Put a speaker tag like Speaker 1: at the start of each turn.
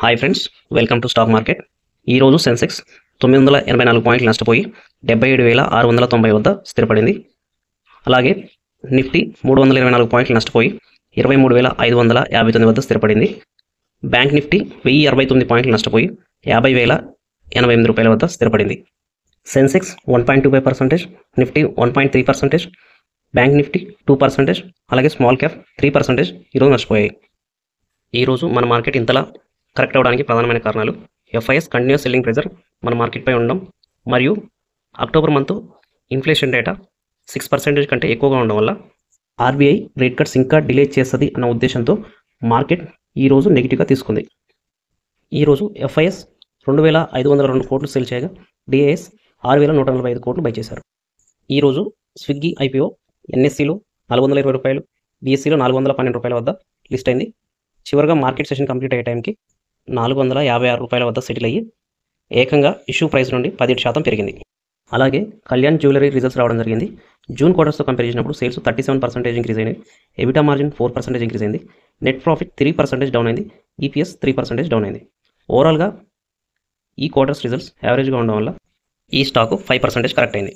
Speaker 1: Hi friends, welcome to stock market. ఈరోజు సెన్సెక్స్ 984 పాయింట్లు నష్టపోయి 77,690 వద్ద స్థిరపడింది. అలాగే నిఫ్టీ 324 పాయింట్లు నష్టపోయి 23,559 వద్ద స్థిరపడింది. బ్యాంక్ నిఫ్టీ 1069 పాయింట్లు నష్టపోయి 50,088 రూపాయల వద్ద స్థిరపడింది. సెన్సెక్స్ 1.25%, నిఫ్టీ 1.3%, బ్యాంక్ నిఫ్టీ 2%, అలాగే స్మాల్ క్యాప్ 3% ఈరోజు నష్టపోయాయి. ఈరోజు మన మార్కెట్ ఇంతలా కరెక్ట్ అవడానికి ప్రధానమైన కారణాలు ఎఫ్ఐఎస్ కంటిన్యూస్ సెల్లింగ్ ప్రెజర్ మన మార్కెట్పై ఉండడం, మరియు అక్టోబర్ మంత్ ఇన్ఫ్లేషన్ డేటా 6% కంటే ఎక్కువగా ఉండడం వల్ల ఆర్బీఐ రేట్ కట్స్ ఇంకా డిలే చేస్తుంది అన్న ఉద్దేశంతో మార్కెట్ ఈరోజు నెగిటివ్గా తీసుకుంది. ఈరోజు ఎఫ్ఐఎస్ 2,502 కోట్లు సెల్ చేయగా డిఐఎస్ 6,145 కోట్లు బై చేశారు. ఈరోజు స్విగ్గీ ఐపీఓ ఎన్ఎస్సీలో 420 రూపాయలు, బీఎస్సీలో 412 రూపాయల వద్ద లిస్ట్ అయింది. చివరిగా మార్కెట్ సెషన్ కంప్లీట్ అయ్యే టైంకి 456 రూపాయల వద్ద సెటిల్ అయ్యి ఏకంగా ఇష్యూ ప్రైస్ నుండి 17% పెరిగింది. అలాగే కళ్యాణ్ జ్యువెలరీ రిజల్ట్స్ రావడం జరిగింది. జూన్ క్వార్టర్స్తో కంపేర్ చేసినప్పుడు సేల్స్ 37% ఇంక్రీజ్ అయినాయి, ఎబిటా మార్జిన్ 4% ఇంక్రీజ్ అయింది, నెట్ ప్రాఫిట్ 3% డౌన్ అయింది, ఈపీఎస్ 3% డౌన్ అయింది. ఓవరాల్గా ఈ క్వార్టర్స్ రిజల్ట్స్ యావరేజ్గా ఉండడం వల్ల ఈ స్టాకు 5% కరెక్ట్ అయింది.